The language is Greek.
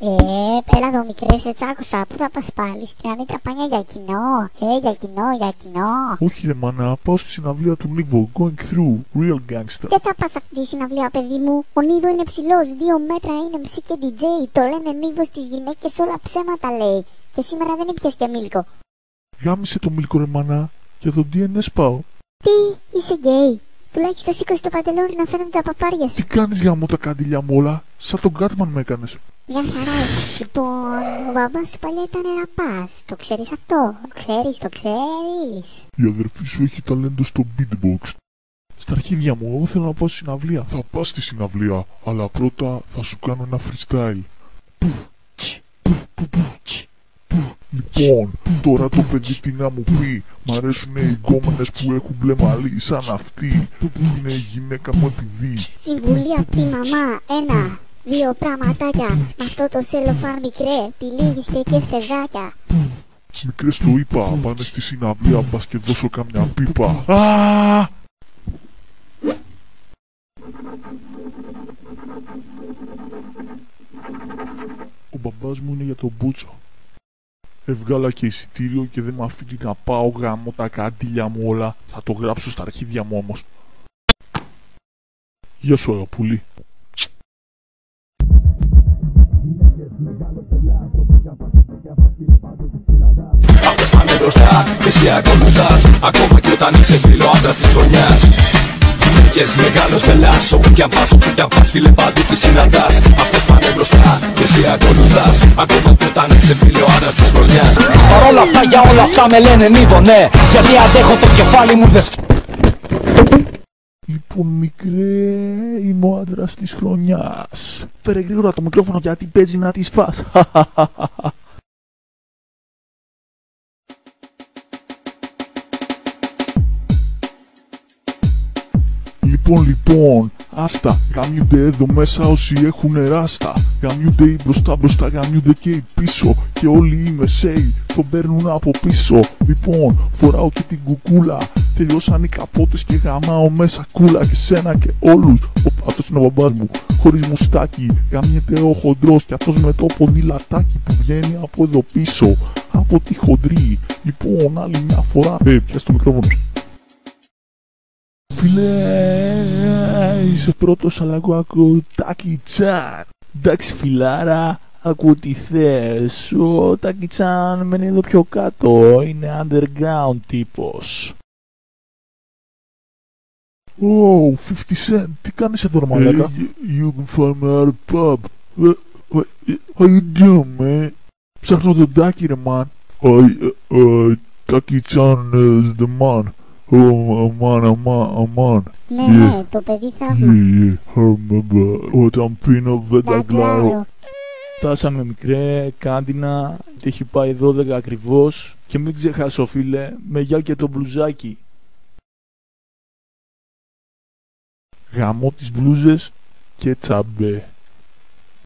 Έλα εδώ μικρέ, σε τσάκωσα. Πού θα πας πάλι? Στην Ανίτα Πάνια για κοινό? Για κοινό. Όχι ρε μάνα, πάω στη συναυλία του Νίβο, going through, real gangster. Δεν θα πας αυτή τη συναυλία, παιδί μου. Ο Νίβο είναι ψηλός, 2 μέτρα, είναι MC και DJ. Το λένε Νίβο στις γυναίκες, όλα ψέματα λέει. Και σήμερα δεν έπιασε και μίλκο. Γάμισε το μίλκο ρε μάνα, για το DNS πάω. Τι, είσαι γκέι? Τουλάχιστον σήκωσε το παντελόνι να φαίνονται τα παπάρια σου. Τι κάνεις για μου τα καντήλια μου όλα, σαν τον Γκάτμαν με έκανες. Μια χαρά. Λοιπόν, ο μπαμπάς σου παλιά ήταν ραπάς. Το ξέρεις αυτό? Το ξέρεις. Η αδερφή σου έχει ταλέντο στο beatbox. Στα αρχίδια μου, εγώ θέλω να πάω στη συναυλία. Θα πας στη συναυλία, αλλά πρώτα θα σου κάνω ένα freestyle. Λοιπόν, τώρα το παιδί τι να μου πει. Μ' αρέσουνε οι γκόμενες που έχουν μπλε μαλλί σαν αυτή που είναι η γυναίκα μου επειδή. Συμβουλή από τη μαμά. 1, 2 πραγματάκια. Με αυτό το σελοφάν μικρέ, τυλίγεις και φεδάκια. Μικρές το είπα, πάνε στη συναυλία μπας και δώσω καμιά πίπα. Ο μπαμπάς μου είναι για τον Μπούτσο. Έβγαλα και εισιτήριο και δεν μ' αφήνει να πάω, γάμω τα καντήλια μου όλα. Θα το γράψω στα αρχίδια μου όμως. Γεια σου αγαπούλη. Αυτές πάνε μπροστά και εσύ ακολουθάς, ακόμα κι όταν είσαι φίλο άντρας της χρονιάς. Γυναίκες μεγάλος πελάς, όπου κι αν πας, όπου κι αν πας φίλε παντού τις συναντάς. Αυτές πάνε μπροστά και εσύ ακολουθάς, ακόμα κι όταν είσαι φίλο άντρας της χρονιάς. Παρ' όλα αυτά, για όλα αυτά με λένε Νίβο, ναι, γιατί αντέχω το κεφάλι μου δεν Λοιπόν μικρέ, είμαι ο άντρας της χρονιάς. Φέρε γρήγορα το μικρόφωνο γιατί παίζει να της φας. Λοιπόν, άστα, γαμιούνται εδώ μέσα όσοι έχουνε ράστα. Γαμιούνται οι μπροστά, γαμιούνται και οι πίσω. Και όλοι οι μεσαίοι τον παίρνουν από πίσω. Λοιπόν, φοράω και την κουκούλα. Τελειώσαν οι καπότες και γαμάω μέσα κούλα. Και σένα και όλους, αυτός είναι ο μπαμπάς μου, χωρίς μουστάκι. Γαμιέται ο χοντρός και αυτός με το ποδήλατάκι που βγαίνει από εδώ πίσω. Από τη χοντρή. Λοιπόν, άλλη μια φορά. Πιάσε το μικρόφωνο. Φίλε, είσαι πρώτος αλλά εγώ ακούω Τάκι Τσάν. Εντάξει φιλάρα, ακούω τι θες. Ο Τάκι Τσάν μένει εδώ πιο κάτω, είναι underground τύπος. Oh, 50 Cent, τι κάνεις εδώ ρε μαλάκα? You can find me at a pub. How you doing, man? Ψάχνω τον Τάκι ρε man. Τάκι Τσάν is the man. Αμάν. Ναι, το παιδί θαύμα. Όταν πίνω δεν τα γκλάρω. Φτάσαμε μικρέ, κάντινα, και έχει πάει 12 ακριβώς. Και μην ξεχάσω φίλε, με γεια και το μπλουζάκι. Γαμώ τις μπλούζες και τσαμπέ.